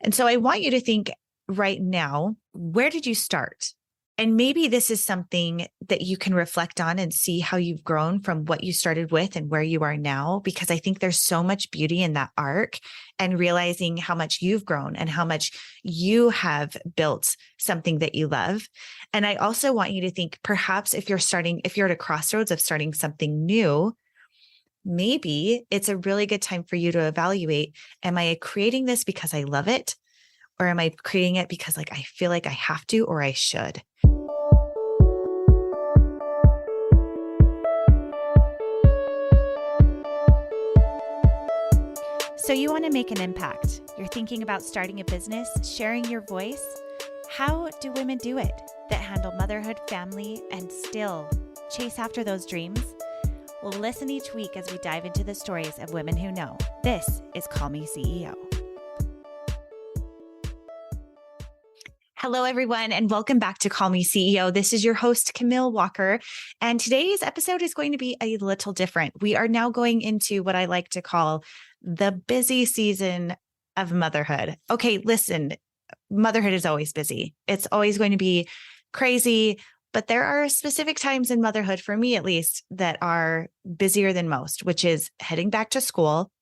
And so I want you to think right now, where did you start? And maybe this is something that you can reflect on and see how you've grown from what you started with and where you are now, because I think there's so much beauty in that arc and realizing how much you've grown and how much you have built something that you love. And I also want you to think perhaps if you're at a crossroads of starting something new, maybe it's a really good time for you to evaluate, am I creating this because I love it? Or am I creating it because I feel like I have to or I should? So you want to make an impact. You're thinking about starting a business, sharing your voice. How do women do it that handle motherhood, family, and still chase after those dreams? Well, listen each week as we dive into the stories of women who know. This is Call Me CEO. Hello, everyone, and welcome back to Call Me CEO. This is your host, Camille Walker, and today's episode is going to be a little different. We are now going into what I like to call the busy season of motherhood. Okay, listen, motherhood is always busy. It's always going to be crazy, but there are specific times in motherhood, for me at least, that are busier than most, which is heading back to school,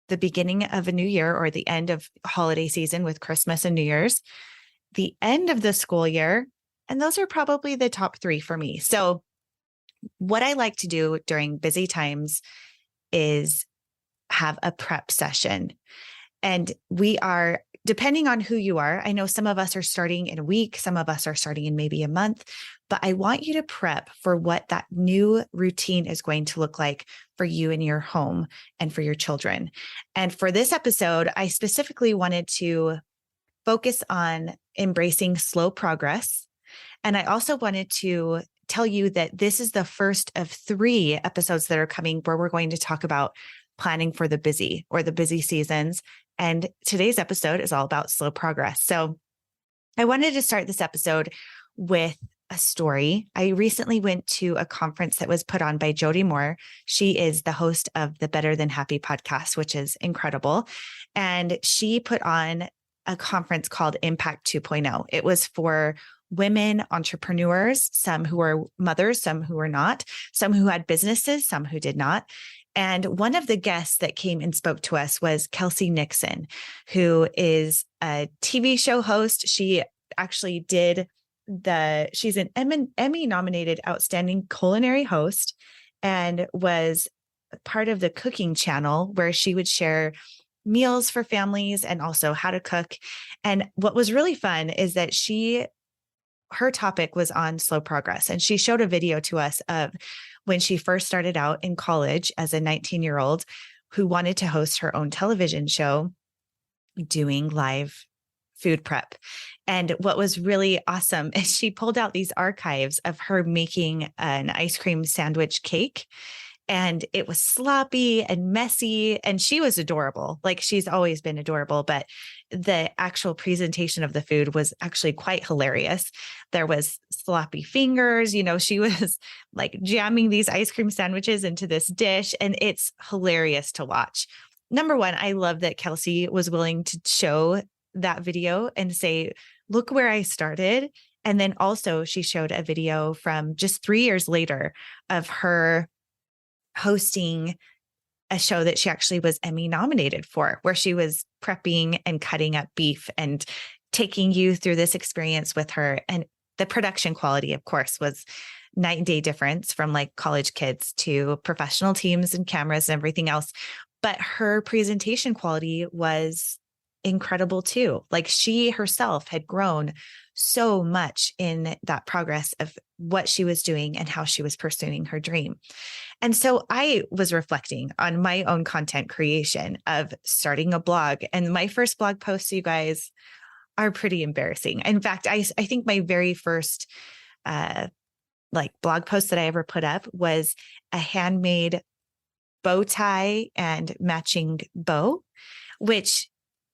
the beginning of a new year or the end of holiday season with Christmas and New Year's, the end of the school year. And those are probably the top three for me. So what I like to do during busy times is have a prep session. And we are, depending on who you are, I know some of us are starting in a week, some of us are starting in maybe a month, but I want you to prep for what that new routine is going to look like for you in your home and for your children. And for this episode, I specifically wanted to focus on embracing slow progress. And I also wanted to tell you that this is the first of 3 episodes that are coming where we're going to talk about planning for the busy or the busy seasons. And today's episode is all about slow progress. So I wanted to start this episode with a story. I recently went to a conference that was put on by Jody Moore. She is the host of the Better Than Happy podcast, which is incredible. And she put on a conference called Impact 2.0. It was for women entrepreneurs, some who are mothers, some who are not, some who had businesses, some who did not. And one of the guests that came and spoke to us was Kelsey Nixon, who is a TV show host. She actually she's an Emmy nominated outstanding culinary host and was part of the cooking channel where she would share meals for families and also how to cook. And what was really fun is that her topic was on slow progress. And she showed a video to us of when she first started out in college as a 19-year-old who wanted to host her own television show doing live food prep. And what was really awesome is she pulled out these archives of her making an ice cream sandwich cake. And it was sloppy and messy, and she was adorable. Like, she's always been adorable, but the actual presentation of the food was actually quite hilarious. There was sloppy fingers, she was like jamming these ice cream sandwiches into this dish, and it's hilarious to watch. Number one, I love that Kelsey was willing to show that video and say, look where I started. And then also she showed a video from just 3 years later of her hosting a show that she actually was Emmy nominated for, where she was prepping and cutting up beef and taking you through this experience with her. And the production quality, of course, was night and day difference from like college kids to professional teams and cameras and everything else. But her presentation quality was incredible too. Like, she herself had grown so much in that progress of what she was doing and how she was pursuing her dream. And so I was reflecting on my own content creation of starting a blog. And my first blog posts, you guys, are pretty embarrassing. In fact, I think my very first blog post that I ever put up was a handmade bow tie and matching bow, which,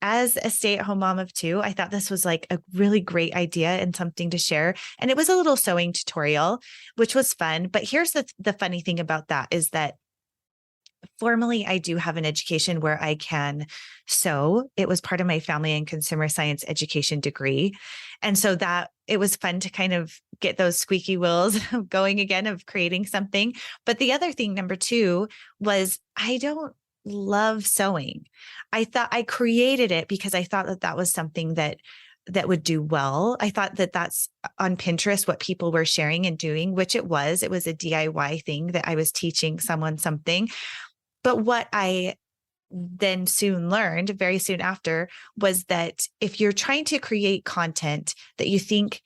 as a stay-at-home mom of 2, I thought this was like a really great idea and something to share. And it was a little sewing tutorial, which was fun. But here's the funny thing about that is that formally, I do have an education where I can sew. It was part of my family and consumer science education degree. And so that it was fun to kind of get those squeaky wheels going again of creating something. But the other thing, number two, was I don't love sewing. I thought I created it because I thought that that was something that would do well. I thought that that's on Pinterest, what people were sharing and doing, which it was a DIY thing that I was teaching someone something. But what I then soon learned very soon after was that if you're trying to create content that you think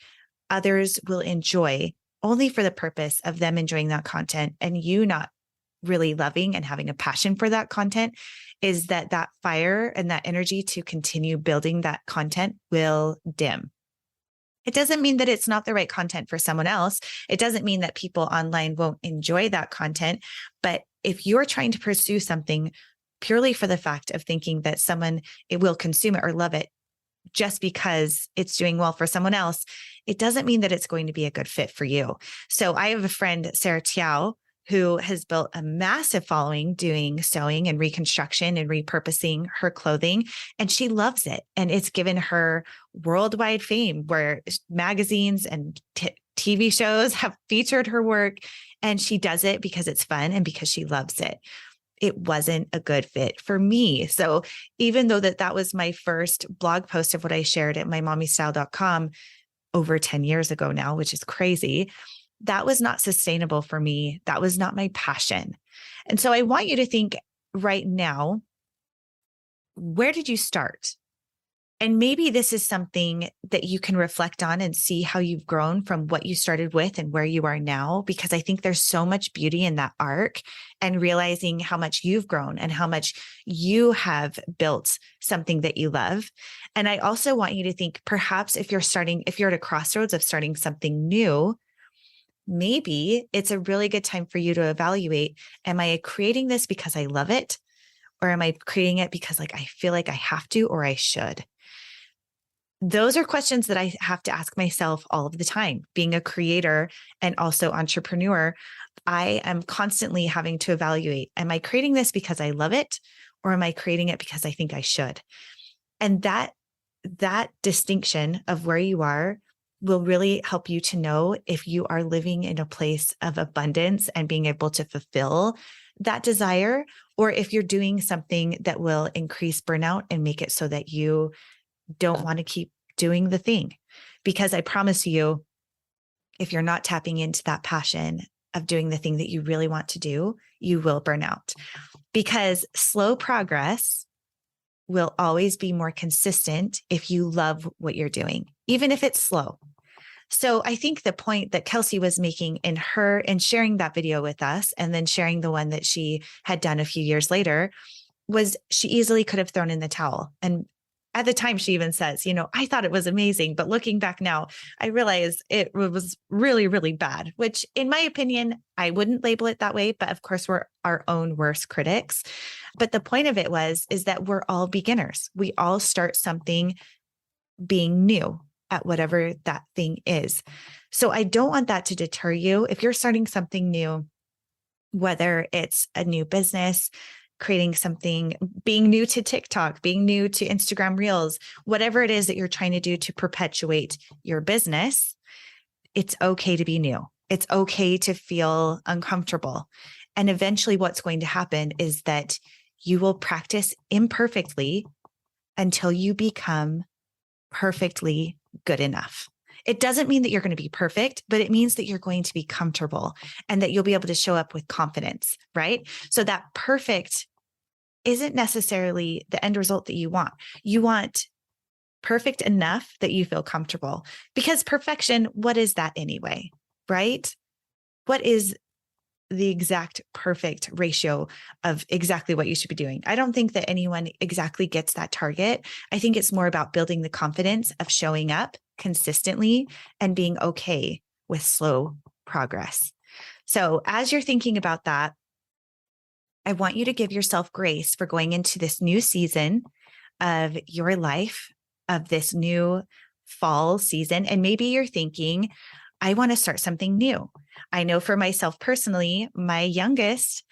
others will enjoy only for the purpose of them enjoying that content and you not really loving and having a passion for that content, is that fire and that energy to continue building that content will dim. It doesn't mean that it's not the right content for someone else. It doesn't mean that people online won't enjoy that content. But if you're trying to pursue something purely for the fact of thinking that it will consume it or love it just because it's doing well for someone else, it doesn't mean that it's going to be a good fit for you. So I have a friend, Sarah Tiao, who has built a massive following doing sewing and reconstruction and repurposing her clothing. And she loves it. And it's given her worldwide fame where magazines and TV shows have featured her work. And she does it because it's fun and because she loves it. It wasn't a good fit for me. So even though that was my first blog post of what I shared at mymommystyle.com over 10 years ago now, which is crazy, that was not sustainable for me. That was not my passion. And so I want you to think right now, where did you start? And maybe this is something that you can reflect on and see how you've grown from what you started with and where you are now, because I think there's so much beauty in that arc and realizing how much you've grown and how much you have built something that you love. And I also want you to think, perhaps if you're at a crossroads of starting something new, maybe it's a really good time for you to evaluate, am I creating this because I love it? Or am I creating it because I feel like I have to, or I should? Those are questions that I have to ask myself all of the time. Being a creator and also entrepreneur, I am constantly having to evaluate, am I creating this because I love it? Or am I creating it because I think I should? And that distinction of where you are will really help you to know if you are living in a place of abundance and being able to fulfill that desire, or if you're doing something that will increase burnout and make it so that you don't want to keep doing the thing. Because I promise you, if you're not tapping into that passion of doing the thing that you really want to do, you will burn out. Because slow progress will always be more consistent if you love what you're doing, even if it's slow. So I think the point that Kelsey was making in sharing that video with us, and then sharing the one that she had done a few years later, was she easily could have thrown in the towel. And at the time, she even says, I thought it was amazing, but looking back now, I realize it was really, really bad, which in my opinion, I wouldn't label it that way. But of course, we're our own worst critics. But the point of it is that we're all beginners. We all start something being new at whatever that thing is. So I don't want that to deter you. If you're starting something new, whether it's a new business, creating something, being new to TikTok, being new to Instagram Reels, whatever it is that you're trying to do to perpetuate your business, it's okay to be new. It's okay to feel uncomfortable. And eventually what's going to happen is that you will practice imperfectly until you become perfectly good enough. It doesn't mean that you're going to be perfect, but it means that you're going to be comfortable and that you'll be able to show up with confidence, right? So that perfect isn't necessarily the end result that you want. You want perfect enough that you feel comfortable, because perfection, what is that anyway, right? What is the exact perfect ratio of exactly what you should be doing? I don't think that anyone exactly gets that target. I think it's more about building the confidence of showing up consistently and being okay with slow progress. So as you're thinking about that, I want you to give yourself grace for going into this new season of your life, of this new fall season. And maybe you're thinking, I want to start something new. I know for myself personally, my youngest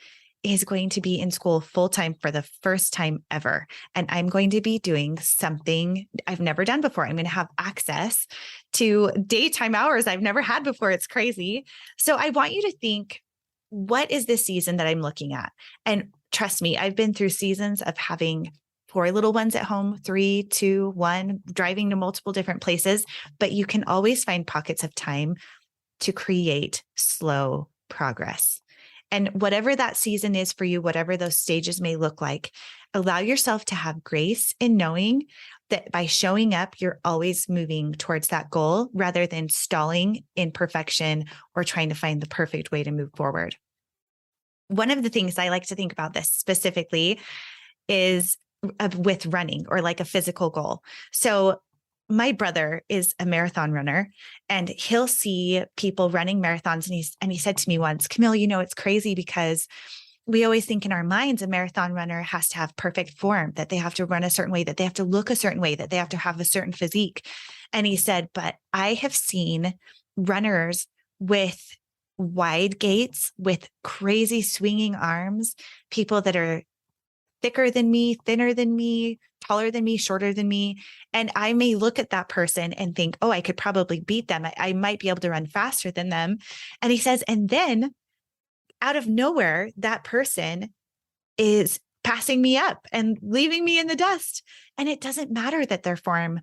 is going to be in school full-time for the first time ever. And I'm going to be doing something I've never done before. I'm going to have access to daytime hours I've never had before. It's crazy. So I want you to think, what is this season that I'm looking at? And trust me, I've been through seasons of having 4 little ones at home, 3, 2, 1, driving to multiple different places, but you can always find pockets of time to create slow progress. And whatever that season is for you, whatever those stages may look like, allow yourself to have grace in knowing that by showing up, you're always moving towards that goal rather than stalling in perfection or trying to find the perfect way to move forward. One of the things I like to think about this specifically is with running or like a physical goal. So my brother is a marathon runner and he'll see people running marathons. And he said to me once, Camille, it's crazy because we always think in our minds, a marathon runner has to have perfect form, that they have to run a certain way, that they have to look a certain way, that they have to have a certain physique. And he said, but I have seen runners with wide gaits, with crazy swinging arms, people that are thicker than me, thinner than me, taller than me, shorter than me. And I may look at that person and think, oh, I could probably beat them. I might be able to run faster than them. And he says, and then out of nowhere, that person is passing me up and leaving me in the dust. And it doesn't matter that their form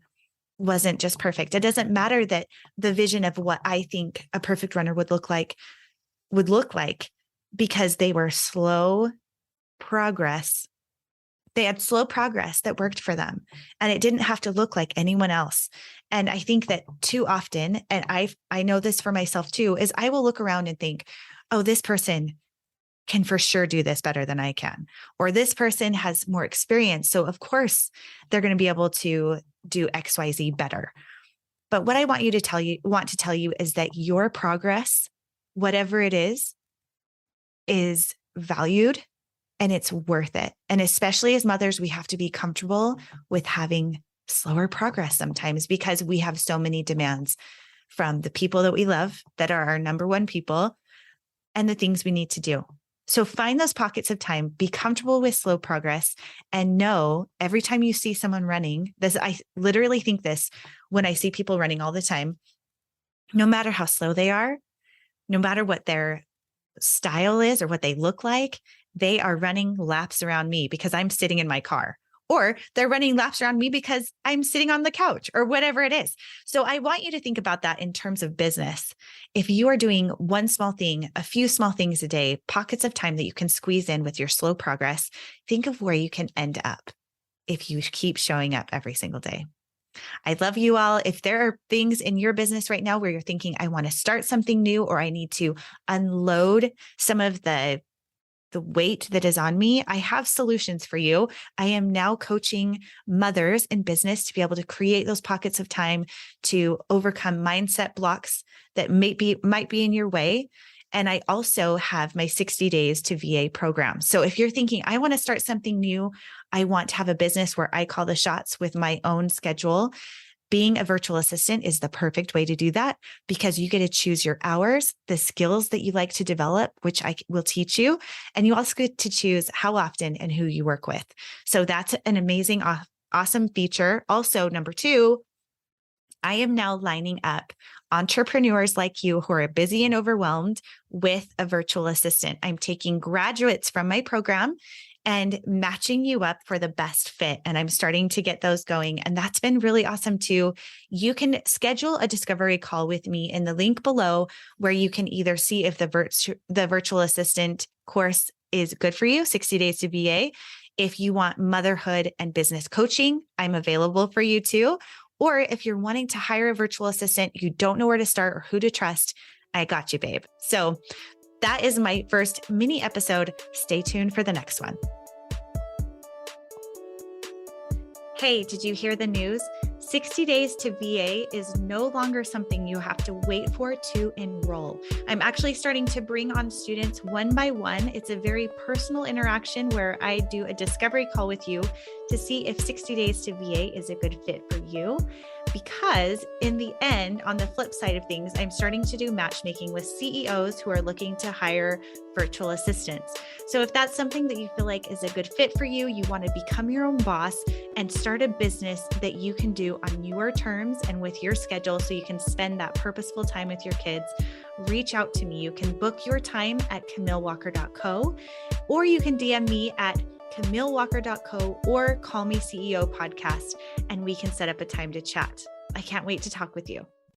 wasn't just perfect. It doesn't matter that the vision of what I think a perfect runner would look like because they were slow progress. They had slow progress that worked for them, and it didn't have to look like anyone else. And I think that too often, and I know this for myself too, is I will look around and think, oh, this person can for sure do this better than I can, or this person has more experience. So of course they're going to be able to do XYZ better. But what I want to tell you is that your progress, whatever it is valued. And it's worth it. And especially as mothers, we have to be comfortable with having slower progress sometimes because we have so many demands from the people that we love, that are our number one people, and the things we need to do. So find those pockets of time, be comfortable with slow progress, and know every time you see someone running, I literally think this when I see people running all the time, no matter how slow they are, no matter what their style is or what they look like, they are running laps around me because I'm sitting in my car, or they're running laps around me because I'm sitting on the couch or whatever it is. So I want you to think about that in terms of business. If you are doing one small thing, a few small things a day, pockets of time that you can squeeze in with your slow progress, think of where you can end up if you keep showing up every single day. I love you all. If there are things in your business right now where you're thinking, I want to start something new, or I need to unload some of the weight that is on me, I have solutions for you. I am now coaching mothers in business to be able to create those pockets of time to overcome mindset blocks that might be in your way. And I also have my 60 days to VA program. So if you're thinking, I want to start something new, I want to have a business where I call the shots with my own schedule, being a virtual assistant is the perfect way to do that because you get to choose your hours, the skills that you like to develop, which I will teach you. And you also get to choose how often and who you work with. So that's an amazing, awesome feature. Also, number 2, I am now lining up entrepreneurs like you who are busy and overwhelmed with a virtual assistant. I'm taking graduates from my program and matching you up for the best fit. And I'm starting to get those going. And that's been really awesome too. You can schedule a discovery call with me in the link below where you can either see if the virtual assistant course is good for you, 60 days to VA. If you want motherhood and business coaching, I'm available for you too. Or if you're wanting to hire a virtual assistant, you don't know where to start or who to trust, I got you, babe. So that is my first mini episode. Stay tuned for the next one. Hey, did you hear the news? 60 days to VA is no longer something you have to wait for to enroll. I'm actually starting to bring on students one by one. It's a very personal interaction where I do a discovery call with you to see if 60 days to VA is a good fit for you. because in the end, on the flip side of things, I'm starting to do matchmaking with CEOs who are looking to hire virtual assistants. So if that's something that you feel like is a good fit for you, you want to become your own boss and start a business that you can do on your terms and with your schedule so you can spend that purposeful time with your kids, reach out to me. You can book your time at camillewalker.co, or you can DM me at camillewalker.co or Call Me CEO podcast, and we can set up a time to chat. I can't wait to talk with you.